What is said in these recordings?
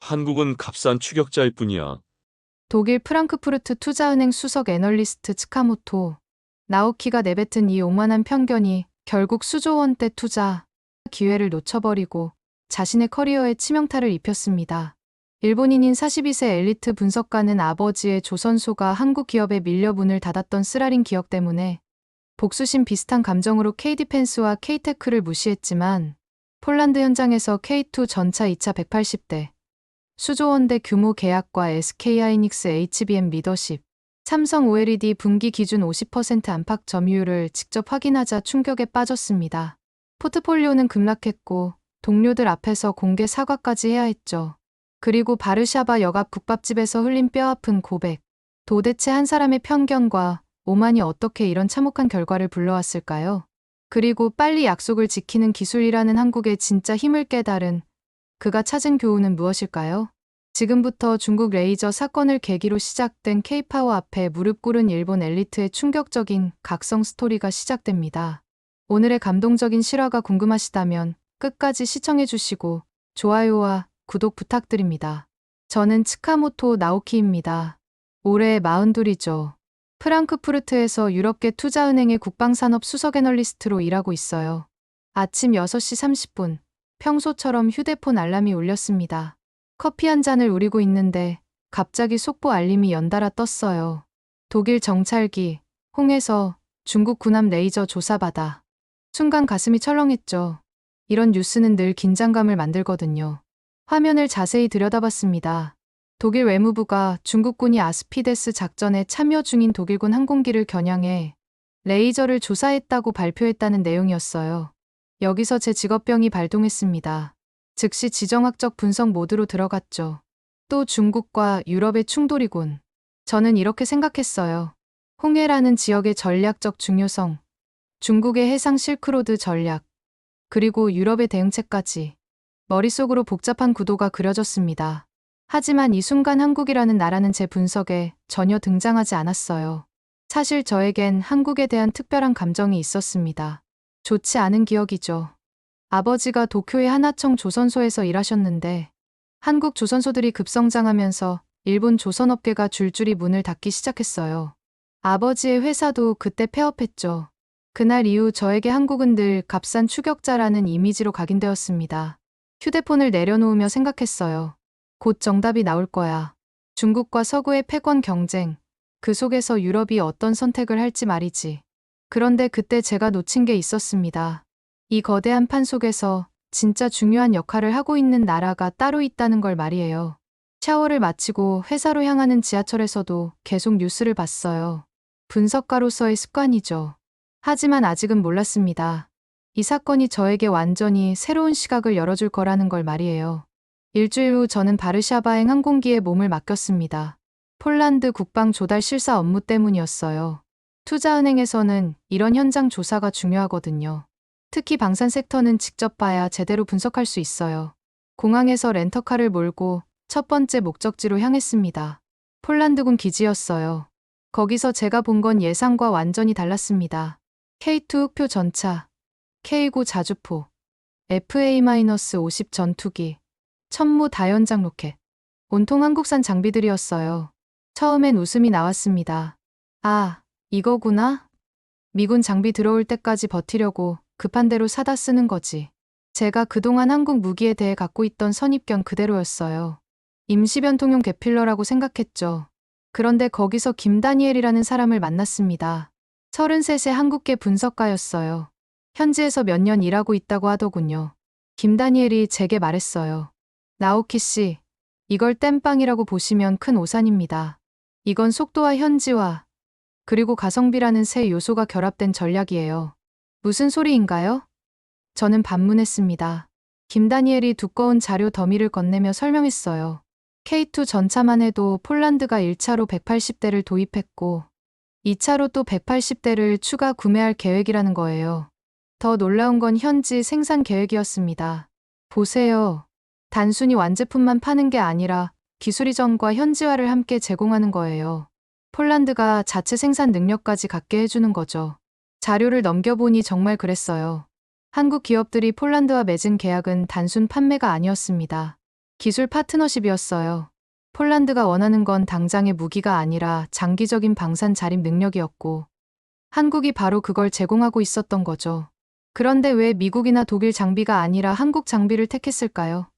한국은 값싼 추격자일 뿐이야. 독일 프랑크푸르트 투자은행 수석 애널리스트 츠카모토 나오키가 내뱉은 이 오만한 편견이 결국 수조 원대 투자 기회를 놓쳐버리고 자신의 커리어에 치명타를 입혔습니다. 일본인인 42세 엘리트 분석가는 아버지의 조선소가 한국 기업에 밀려 문을 닫았던 쓰라린 기억 때문에 복수심 비슷한 감정으로 KD펜스와 K테크를 무시했지만 폴란드 현장에서 K2 전차 2차 180대 수조원대 규모 계약과 SK하이닉스 HBM 리더십, 삼성 OLED 분기 기준 50% 안팎 점유율을 직접 확인하자 충격에 빠졌습니다. 포트폴리오는 급락했고 동료들 앞에서 공개 사과까지 해야 했죠. 그리고 바르샤바 역앞 국밥집에서 흘린 뼈아픈 고백. 도대체 한 사람의 편견과 오만이 어떻게 이런 참혹한 결과를 불러왔을까요? 그리고 빨리 약속을 지키는 기술이라는 한국의 진짜 힘을 깨달은 그가 찾은 교훈은 무엇일까요? 지금부터 중국 레이저 사건을 계기로 시작된 K-파워 앞에 무릎 꿇은 일본 엘리트의 충격적인 각성 스토리가 시작됩니다. 오늘의 감동적인 실화가 궁금하시다면 끝까지 시청해주시고 좋아요와 구독 부탁드립니다. 저는 츠카모토 나오키입니다. 올해 42이죠. 프랑크푸르트에서 유럽계 투자은행의 국방산업 수석 애널리스트로 일하고 있어요. 아침 6시 30분, 평소처럼 휴대폰 알람이 울렸습니다. 커피 한 잔을 우리고 있는데 갑자기 속보 알림이 연달아 떴어요. 독일 정찰기, 홍해서 중국 군함 레이저 조사받아. 순간 가슴이 철렁했죠. 이런 뉴스는 늘 긴장감을 만들거든요. 화면을 자세히 들여다봤습니다. 독일 외무부가 중국군이 아스피데스 작전에 참여 중인 독일군 항공기를 겨냥해 레이저를 조사했다고 발표했다는 내용이었어요. 여기서 제 직업병이 발동했습니다. 즉시 지정학적 분석 모드로 들어갔죠. 또 중국과 유럽의 충돌이군. 저는 이렇게 생각했어요. 홍해라는 지역의 전략적 중요성, 중국의 해상 실크로드 전략, 그리고 유럽의 대응책까지. 머릿속으로 복잡한 구도가 그려졌습니다. 하지만 이 순간 한국이라는 나라는 제 분석에 전혀 등장하지 않았어요. 사실 저에겐 한국에 대한 특별한 감정이 있었습니다. 좋지 않은 기억이죠. 아버지가 도쿄의 하나청 조선소에서 일하셨는데 한국 조선소들이 급성장하면서 일본 조선업계가 줄줄이 문을 닫기 시작했어요. 아버지의 회사도 그때 폐업했죠. 그날 이후 저에게 한국은 늘 값싼 추격자라는 이미지로 각인되었습니다. 휴대폰을 내려놓으며 생각했어요. 곧 정답이 나올 거야. 중국과 서구의 패권 경쟁, 그 속에서 유럽이 어떤 선택을 할지 말이지. 그런데 그때 제가 놓친 게 있었습니다. 이 거대한 판 속에서 진짜 중요한 역할을 하고 있는 나라가 따로 있다는 걸 말이에요. 샤워를 마치고 회사로 향하는 지하철에서도 계속 뉴스를 봤어요. 분석가로서의 습관이죠. 하지만 아직은 몰랐습니다. 이 사건이 저에게 완전히 새로운 시각을 열어줄 거라는 걸 말이에요. 일주일 후 저는 바르샤바행 항공기에 몸을 맡겼습니다. 폴란드 국방 조달 실사 업무 때문이었어요. 투자은행에서는 이런 현장 조사가 중요하거든요. 특히 방산 섹터는 직접 봐야 제대로 분석할 수 있어요. 공항에서 렌터카를 몰고 첫 번째 목적지로 향했습니다. 폴란드군 기지였어요. 거기서 제가 본 건 예상과 완전히 달랐습니다. K2 흑표 전차, K9 자주포, FA-50 전투기, 천무 다연장 로켓. 온통 한국산 장비들이었어요. 처음엔 웃음이 나왔습니다. 아, 이거구나? 미군 장비 들어올 때까지 버티려고 급한 대로 사다 쓰는 거지. 제가 그동안 한국 무기에 대해 갖고 있던 선입견 그대로였어요. 임시변통용 개필러라고 생각했죠. 그런데 거기서 김다니엘이라는 사람을 만났습니다. 33세 한국계 분석가였어요. 현지에서 몇 년 일하고 있다고 하더군요. 김다니엘이 제게 말했어요. 나오키 씨, 이걸 땜빵이라고 보시면 큰 오산입니다. 이건 속도와 현지화, 그리고 가성비라는 세 요소가 결합된 전략이에요. 무슨 소리인가요? 저는 반문했습니다. 김다니엘이 두꺼운 자료 더미를 건네며 설명했어요. K2 전차만 해도 폴란드가 1차로 180대를 도입했고 2차로 또 180대를 추가 구매할 계획이라는 거예요. 더 놀라운 건 현지 생산 계획이었습니다. 보세요. 단순히 완제품만 파는 게 아니라 기술 이전과 현지화를 함께 제공하는 거예요. 폴란드가 자체 생산 능력까지 갖게 해주는 거죠. 자료를 넘겨보니 정말 그랬어요. 한국 기업들이 폴란드와 맺은 계약은 단순 판매가 아니었습니다. 기술 파트너십이었어요. 폴란드가 원하는 건 당장의 무기가 아니라 장기적인 방산 자립 능력이었고, 한국이 바로 그걸 제공하고 있었던 거죠. 그런데 왜 미국이나 독일 장비가 아니라 한국 장비를 택했을까요?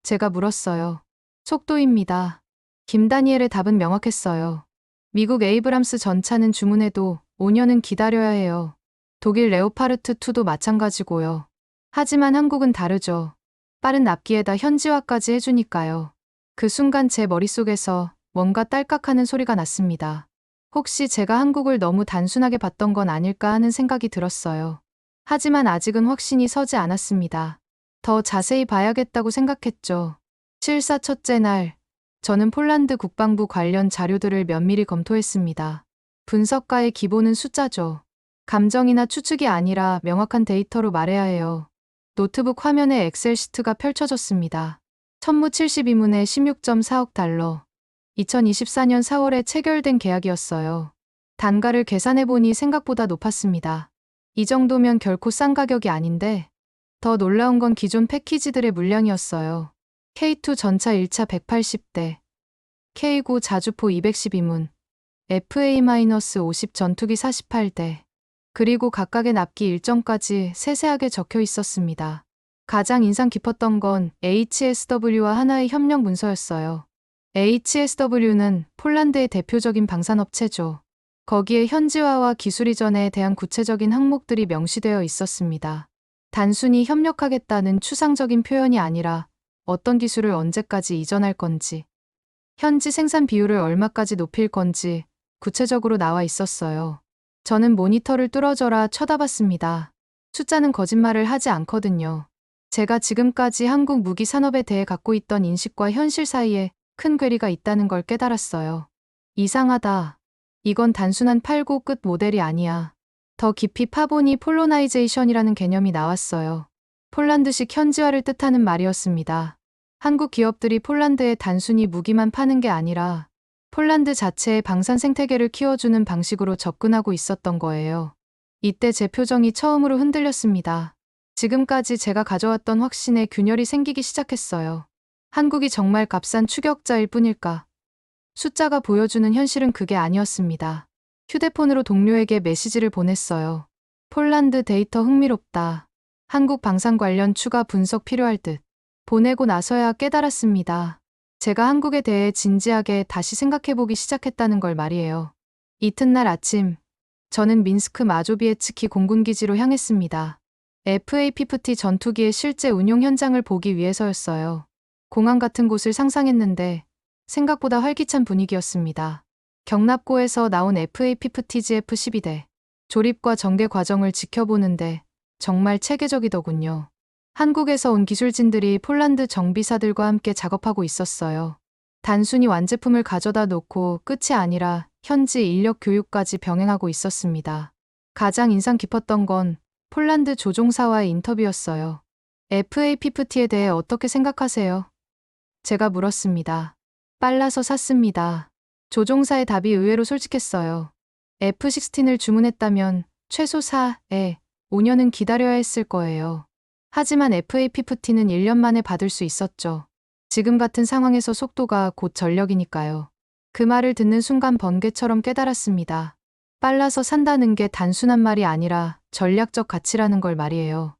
제가 물었어요. 속도입니다. 김다니엘의 답은 명확했어요. 미국 에이브람스 전차는 주문해도 5년은 기다려야 해요. 독일 레오파르트 2도 마찬가지고요. 하지만 한국은 다르죠. 빠른 납기에다 현지화까지 해주니까요. 그 순간 제 머릿속에서 뭔가 딸깍하는 소리가 났습니다. 혹시 제가 한국을 너무 단순하게 봤던 건 아닐까 하는 생각이 들었어요. 하지만 아직은 확신이 서지 않았습니다. 더 자세히 봐야겠다고 생각했죠. 실사 첫째 날, 저는 폴란드 국방부 관련 자료들을 면밀히 검토했습니다. 분석가의 기본은 숫자죠. 감정이나 추측이 아니라 명확한 데이터로 말해야 해요. 노트북 화면에 엑셀 시트가 펼쳐졌습니다. 천무 72문에 16.4억 달러. 2024년 4월에 체결된 계약이었어요. 단가를 계산해보니 생각보다 높았습니다. 이 정도면 결코 싼 가격이 아닌데, 더 놀라운 건 기존 패키지들의 물량이었어요. K2 전차 1차 180대, K9 자주포 212문, FA-50 전투기 48대, 그리고 각각의 납기 일정까지 세세하게 적혀 있었습니다. 가장 인상 깊었던 건 HSW와 하나의 협력 문서였어요. HSW는 폴란드의 대표적인 방산업체죠. 거기에 현지화와 기술 이전에 대한 구체적인 항목들이 명시되어 있었습니다. 단순히 협력하겠다는 추상적인 표현이 아니라 어떤 기술을 언제까지 이전할 건지, 현지 생산 비율을 얼마까지 높일 건지 구체적으로 나와 있었어요. 저는 모니터를 뚫어져라 쳐다봤습니다. 숫자는 거짓말을 하지 않거든요. 제가 지금까지 한국 무기 산업에 대해 갖고 있던 인식과 현실 사이에 큰 괴리가 있다는 걸 깨달았어요. 이상하다. 이건 단순한 팔고 끝 모델이 아니야. 더 깊이 파보니 폴로나이제이션이라는 개념이 나왔어요. 폴란드식 현지화를 뜻하는 말이었습니다. 한국 기업들이 폴란드에 단순히 무기만 파는 게 아니라 폴란드 자체의 방산 생태계를 키워주는 방식으로 접근하고 있었던 거예요. 이때 제 표정이 처음으로 흔들렸습니다. 지금까지 제가 가져왔던 확신에 균열이 생기기 시작했어요. 한국이 정말 값싼 추격자일 뿐일까? 숫자가 보여주는 현실은 그게 아니었습니다. 휴대폰으로 동료에게 메시지를 보냈어요. 폴란드 데이터 흥미롭다. 한국 방산 관련 추가 분석 필요할 듯. 보내고 나서야 깨달았습니다. 제가 한국에 대해 진지하게 다시 생각해보기 시작했다는 걸 말이에요. 이튿날 아침, 저는 민스크 마조비에츠키 공군기지로 향했습니다. FA-50 전투기의 실제 운용 현장을 보기 위해서였어요. 공항 같은 곳을 상상했는데 생각보다 활기찬 분위기였습니다. 경납고에서 나온 FA-50GF-12대. 조립과 전개 과정을 지켜보는데 정말 체계적이더군요. 한국에서 온 기술진들이 폴란드 정비사들과 함께 작업하고 있었어요. 단순히 완제품을 가져다 놓고 끝이 아니라 현지 인력 교육까지 병행하고 있었습니다. 가장 인상 깊었던 건 폴란드 조종사와의 인터뷰였어요. FA-50에 대해 어떻게 생각하세요? 제가 물었습니다. 빨라서 샀습니다. 조종사의 답이 의외로 솔직했어요. F-16을 주문했다면 최소 4에 5년은 기다려야 했을 거예요. 하지만 FA-50는 1년 만에 받을 수 있었죠. 지금 같은 상황에서 속도가 곧 전력이니까요. 그 말을 듣는 순간 번개처럼 깨달았습니다. 빨라서 산다는 게 단순한 말이 아니라 전략적 가치라는 걸 말이에요.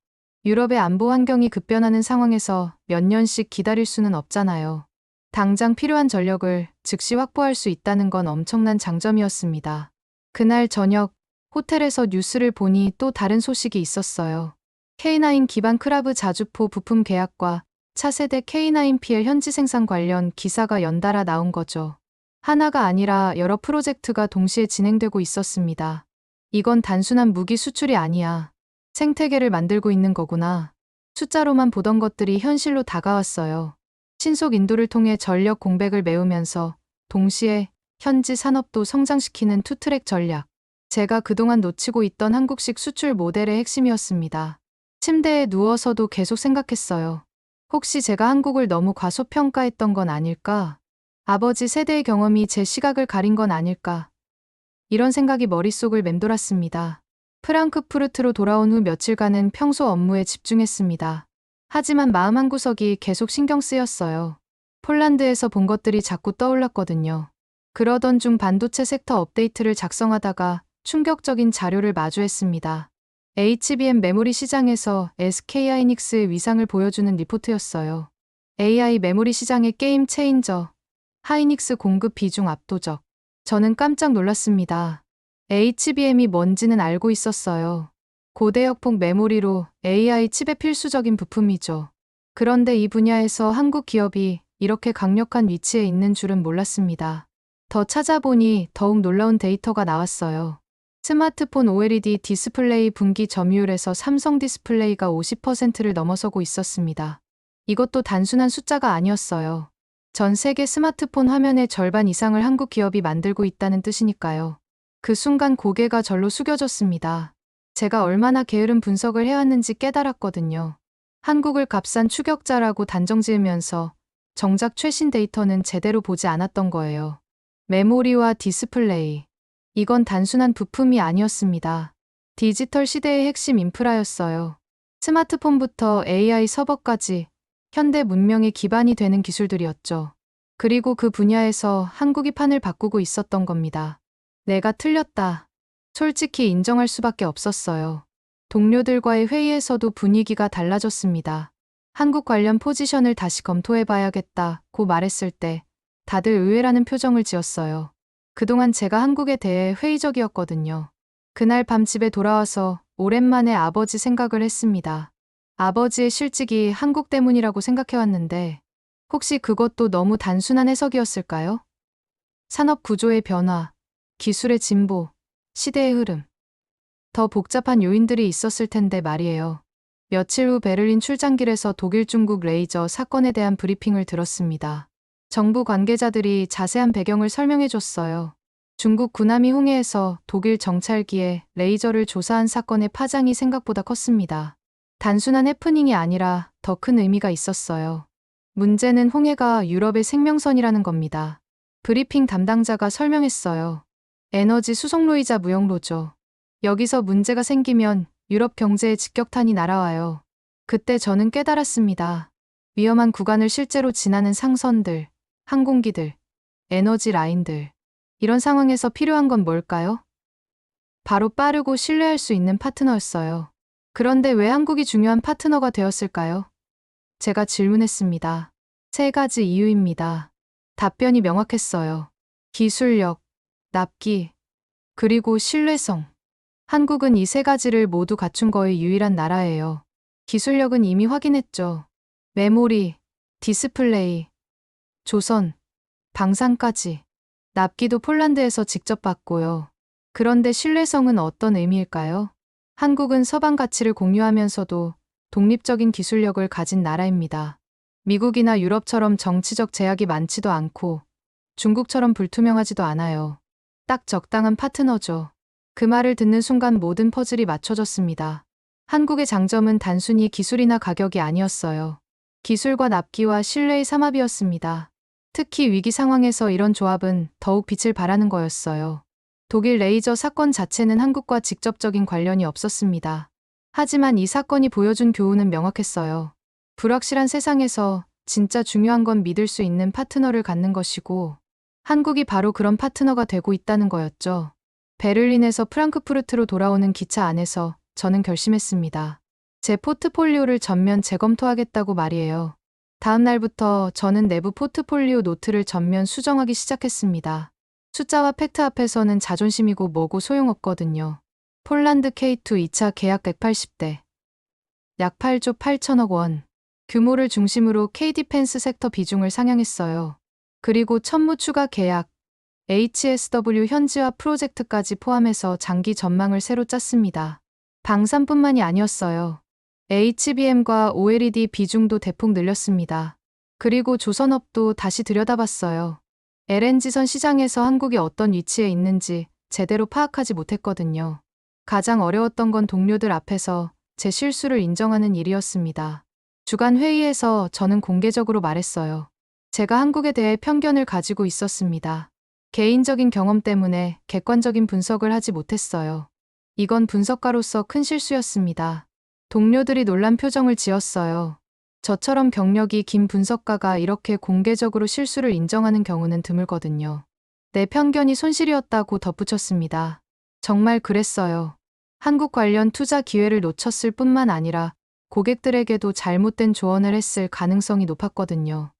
유럽의 안보 환경이 급변하는 상황에서 몇 년씩 기다릴 수는 없잖아요. 당장 필요한 전력을 즉시 확보할 수 있다는 건 엄청난 장점이었습니다. 그날 저녁, 호텔에서 뉴스를 보니 또 다른 소식이 있었어요. K9 기반 크라브 자주포 부품 계약과 차세대 K9PL 현지 생산 관련 기사가 연달아 나온 거죠. 하나가 아니라 여러 프로젝트가 동시에 진행되고 있었습니다. 이건 단순한 무기 수출이 아니야. 생태계를 만들고 있는 거구나. 숫자로만 보던 것들이 현실로 다가왔어요. 신속 인도를 통해 전력 공백을 메우면서 동시에 현지 산업도 성장시키는 투트랙 전략. 제가 그동안 놓치고 있던 한국식 수출 모델의 핵심이었습니다. 침대에 누워서도 계속 생각했어요. 혹시 제가 한국을 너무 과소평가했던 건 아닐까? 아버지 세대의 경험이 제 시각을 가린 건 아닐까? 이런 생각이 머릿속을 맴돌았습니다. 프랑크푸르트로 돌아온 후 며칠간은 평소 업무에 집중했습니다. 하지만 마음 한구석이 계속 신경 쓰였어요. 폴란드에서 본 것들이 자꾸 떠올랐거든요. 그러던 중 반도체 섹터 업데이트를 작성하다가 충격적인 자료를 마주했습니다. HBM 메모리 시장에서 SK하이닉스의 위상을 보여주는 리포트였어요. AI 메모리 시장의 게임 체인저, 하이닉스 공급 비중 압도적. 저는 깜짝 놀랐습니다. HBM이 뭔지는 알고 있었어요. 고대역폭 메모리로 AI 칩의 필수적인 부품이죠. 그런데 이 분야에서 한국 기업이 이렇게 강력한 위치에 있는 줄은 몰랐습니다. 더 찾아보니 더욱 놀라운 데이터가 나왔어요. 스마트폰 OLED 디스플레이 분기 점유율에서 삼성 디스플레이가 50%를 넘어서고 있었습니다. 이것도 단순한 숫자가 아니었어요. 전 세계 스마트폰 화면의 절반 이상을 한국 기업이 만들고 있다는 뜻이니까요. 그 순간 고개가 절로 숙여졌습니다. 제가 얼마나 게으른 분석을 해왔는지 깨달았거든요. 한국을 값싼 추격자라고 단정 지으면서 정작 최신 데이터는 제대로 보지 않았던 거예요. 메모리와 디스플레이. 이건 단순한 부품이 아니었습니다. 디지털 시대의 핵심 인프라였어요. 스마트폰부터 AI 서버까지 현대 문명의 기반이 되는 기술들이었죠. 그리고 그 분야에서 한국이 판을 바꾸고 있었던 겁니다. 내가 틀렸다. 솔직히 인정할 수밖에 없었어요. 동료들과의 회의에서도 분위기가 달라졌습니다. 한국 관련 포지션을 다시 검토해봐야겠다고 말했을 때 다들 의외라는 표정을 지었어요. 그동안 제가 한국에 대해 회의적이었거든요. 그날 밤 집에 돌아와서 오랜만에 아버지 생각을 했습니다. 아버지의 실직이 한국 때문이라고 생각해왔는데 혹시 그것도 너무 단순한 해석이었을까요? 산업 구조의 변화, 기술의 진보, 시대의 흐름. 더 복잡한 요인들이 있었을 텐데 말이에요. 며칠 후 베를린 출장길에서 독일 중국 레이저 사건에 대한 브리핑을 들었습니다. 정부 관계자들이 자세한 배경을 설명해줬어요. 중국 구나미 홍해에서 독일 정찰기에 레이저를 조사한 사건의 파장이 생각보다 컸습니다. 단순한 해프닝이 아니라 더 큰 의미가 있었어요. 문제는 홍해가 유럽의 생명선이라는 겁니다. 브리핑 담당자가 설명했어요. 에너지 수송로이자 무역로죠. 여기서 문제가 생기면 유럽 경제에 직격탄이 날아와요. 그때 저는 깨달았습니다. 위험한 구간을 실제로 지나는 상선들, 항공기들, 에너지 라인들. 이런 상황에서 필요한 건 뭘까요? 바로 빠르고 신뢰할 수 있는 파트너였어요. 그런데 왜 한국이 중요한 파트너가 되었을까요? 제가 질문했습니다. 3가지 이유입니다. 답변이 명확했어요. 기술력, 납기, 그리고 신뢰성. 한국은 이 3가지를 모두 갖춘 거의 유일한 나라예요. 기술력은 이미 확인했죠. 메모리, 디스플레이, 조선, 방산까지. 납기도 폴란드에서 직접 받고요. 그런데 신뢰성은 어떤 의미일까요? 한국은 서방 가치를 공유하면서도 독립적인 기술력을 가진 나라입니다. 미국이나 유럽처럼 정치적 제약이 많지도 않고 중국처럼 불투명하지도 않아요. 딱 적당한 파트너죠. 그 말을 듣는 순간 모든 퍼즐이 맞춰졌습니다. 한국의 장점은 단순히 기술이나 가격이 아니었어요. 기술과 납기와 신뢰의 삼합이었습니다. 특히 위기 상황에서 이런 조합은 더욱 빛을 발하는 거였어요. 독일 레이저 사건 자체는 한국과 직접적인 관련이 없었습니다. 하지만 이 사건이 보여준 교훈은 명확했어요. 불확실한 세상에서 진짜 중요한 건 믿을 수 있는 파트너를 갖는 것이고, 한국이 바로 그런 파트너가 되고 있다는 거였죠. 베를린에서 프랑크푸르트로 돌아오는 기차 안에서 저는 결심했습니다. 제 포트폴리오를 전면 재검토하겠다고 말이에요. 다음 날부터 저는 내부 포트폴리오 노트를 전면 수정하기 시작했습니다. 숫자와 팩트 앞에서는 자존심이고 뭐고 소용없거든요. 폴란드 K2 2차 계약 180대. 약 8조 8천억 원. 규모를 중심으로 K-디펜스 섹터 비중을 상향했어요. 그리고 천무 추가 계약, HSW 현지화 프로젝트까지 포함해서 장기 전망을 새로 짰습니다. 방산뿐만이 아니었어요. HBM과 OLED 비중도 대폭 늘렸습니다. 그리고 조선업도 다시 들여다봤어요. LNG선 시장에서 한국이 어떤 위치에 있는지 제대로 파악하지 못했거든요. 가장 어려웠던 건 동료들 앞에서 제 실수를 인정하는 일이었습니다. 주간 회의에서 저는 공개적으로 말했어요. 제가 한국에 대해 편견을 가지고 있었습니다. 개인적인 경험 때문에 객관적인 분석을 하지 못했어요. 이건 분석가로서 큰 실수였습니다. 동료들이 놀란 표정을 지었어요. 저처럼 경력이 긴 분석가가 이렇게 공개적으로 실수를 인정하는 경우는 드물거든요. 내 편견이 손실이었다고 덧붙였습니다. 정말 그랬어요. 한국 관련 투자 기회를 놓쳤을 뿐만 아니라 고객들에게도 잘못된 조언을 했을 가능성이 높았거든요.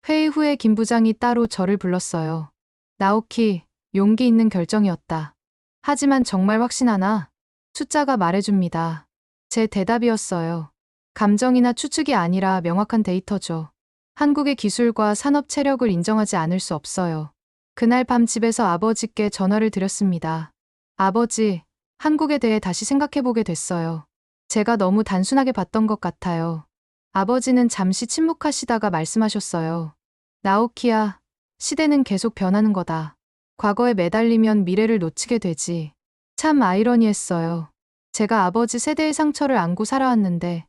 회의 후에 김 부장이 따로 저를 불렀어요. 나오키, 용기 있는 결정이었다. 하지만 정말 확신하나? 숫자가 말해줍니다. 제 대답이었어요. 감정이나 추측이 아니라 명확한 데이터죠. 한국의 기술과 산업 체력을 인정하지 않을 수 없어요. 그날 밤 집에서 아버지께 전화를 드렸습니다. 아버지, 한국에 대해 다시 생각해보게 됐어요. 제가 너무 단순하게 봤던 것 같아요. 아버지는 잠시 침묵하시다가 말씀하셨어요. 나오키야, 시대는 계속 변하는 거다. 과거에 매달리면 미래를 놓치게 되지. 참 아이러니했어요. 제가 아버지 세대의 상처를 안고 살아왔는데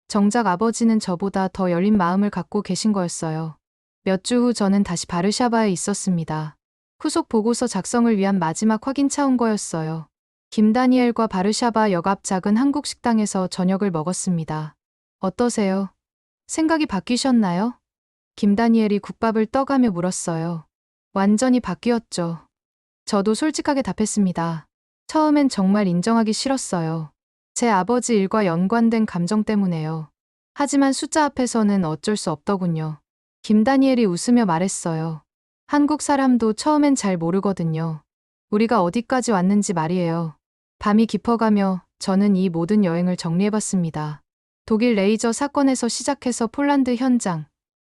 정작 아버지는 저보다 더 열린 마음을 갖고 계신 거였어요. 몇 주 후 저는 다시 바르샤바에 있었습니다. 후속 보고서 작성을 위한 마지막 확인 차원 거였어요. 김다니엘과 바르샤바 역 앞 작은 한국 식당에서 저녁을 먹었습니다. 어떠세요? 생각이 바뀌셨나요? 김다니엘이 국밥을 떠가며 물었어요. 완전히 바뀌었죠. 저도 솔직하게 답했습니다. 처음엔 정말 인정하기 싫었어요. 제 아버지 일과 연관된 감정 때문에요. 하지만 숫자 앞에서는 어쩔 수 없더군요. 김다니엘이 웃으며 말했어요. 한국 사람도 처음엔 잘 모르거든요. 우리가 어디까지 왔는지 말이에요. 밤이 깊어가며 저는 이 모든 여행을 정리해봤습니다. 독일 레이저 사건에서 시작해서 폴란드 현장,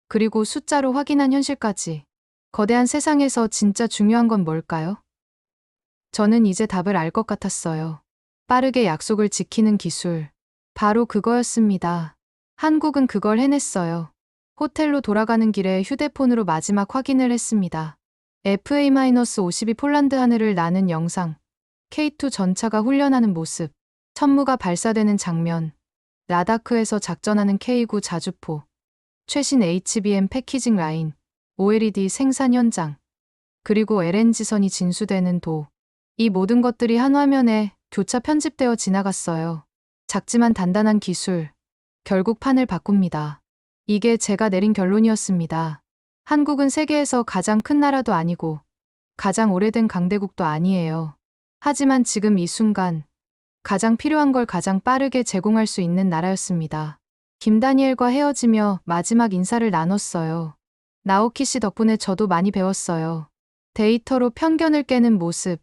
그리고 숫자로 확인한 현실까지. 거대한 세상에서 진짜 중요한 건 뭘까요? 저는 이제 답을 알 것 같았어요. 빠르게 약속을 지키는 기술. 바로 그거였습니다. 한국은 그걸 해냈어요. 호텔로 돌아가는 길에 휴대폰으로 마지막 확인을 했습니다. FA-52 폴란드 하늘을 나는 영상. K2 전차가 훈련하는 모습. 천무가 발사되는 장면. 라다크에서 작전하는 K9 자주포. 최신 HBM 패키징 라인. OLED 생산 현장. 그리고 LNG선이 진수되는 도. 이 모든 것들이 한 화면에 교차 편집되어 지나갔어요. 작지만 단단한 기술. 결국 판을 바꿉니다. 이게 제가 내린 결론이었습니다. 한국은 세계에서 가장 큰 나라도 아니고 가장 오래된 강대국도 아니에요. 하지만 지금 이 순간 가장 필요한 걸 가장 빠르게 제공할 수 있는 나라였습니다. 김다니엘과 헤어지며 마지막 인사를 나눴어요. 나오키 씨 덕분에 저도 많이 배웠어요. 데이터로 편견을 깨는 모습.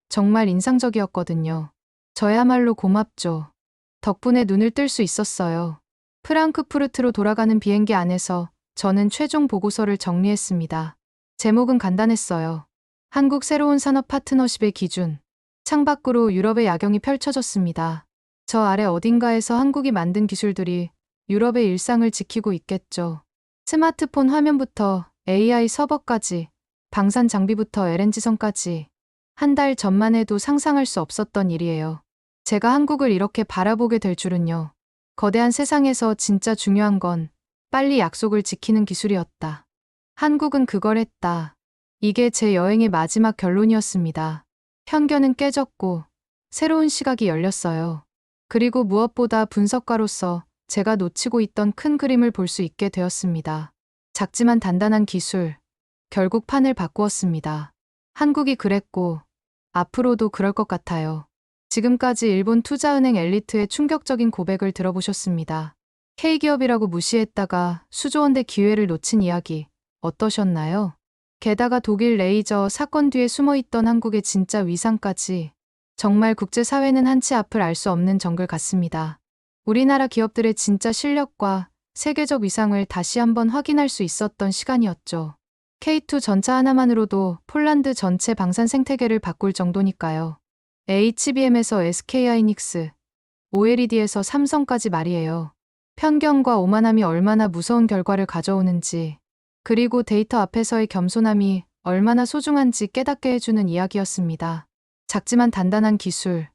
정말 인상적이었거든요. 저야말로 고맙죠. 덕분에 눈을 뜰 수 있었어요. 프랑크푸르트로 돌아가는 비행기 안에서 저는 최종 보고서를 정리했습니다. 제목은 간단했어요. 한국 새로운 산업 파트너십의 기준. 창밖으로 유럽의 야경이 펼쳐졌습니다. 저 아래 어딘가에서 한국이 만든 기술들이 유럽의 일상을 지키고 있겠죠. 스마트폰 화면부터 AI 서버까지, 방산 장비부터 LNG선까지. 한 달 전만 해도 상상할 수 없었던 일이에요. 제가 한국을 이렇게 바라보게 될 줄은요. 거대한 세상에서 진짜 중요한 건 빨리 약속을 지키는 기술이었다. 한국은 그걸 했다. 이게 제 여행의 마지막 결론이었습니다. 편견은 깨졌고 새로운 시각이 열렸어요. 그리고 무엇보다 분석가로서 제가 놓치고 있던 큰 그림을 볼 수 있게 되었습니다. 작지만 단단한 기술, 결국 판을 바꾸었습니다. 한국이 그랬고 앞으로도 그럴 것 같아요. 지금까지 일본 투자은행 엘리트의 충격적인 고백을 들어보셨습니다. K기업이라고 무시했다가 수조원대 기회를 놓친 이야기 어떠셨나요? 게다가 독일 레이저 사건 뒤에 숨어있던 한국의 진짜 위상까지. 정말 국제사회는 한치 앞을 알 수 없는 정글 같습니다. 우리나라 기업들의 진짜 실력과 세계적 위상을 다시 한번 확인할 수 있었던 시간이었죠. K2 전차 하나만으로도 폴란드 전체 방산 생태계를 바꿀 정도니까요. HBM에서 SK하이닉스, OLED에서 삼성까지 말이에요. 편견과 오만함이 얼마나 무서운 결과를 가져오는지, 그리고 데이터 앞에서의 겸손함이 얼마나 소중한지 깨닫게 해주는 이야기였습니다. 작지만 단단한 기술,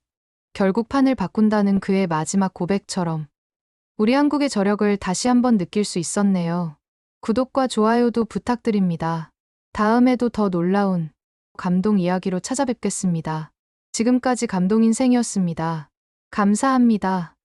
결국 판을 바꾼다는 그의 마지막 고백처럼 우리 한국의 저력을 다시 한번 느낄 수 있었네요. 구독과 좋아요도 부탁드립니다. 다음에도 더 놀라운 감동 이야기로 찾아뵙겠습니다. 지금까지 감동인생이었습니다. 감사합니다.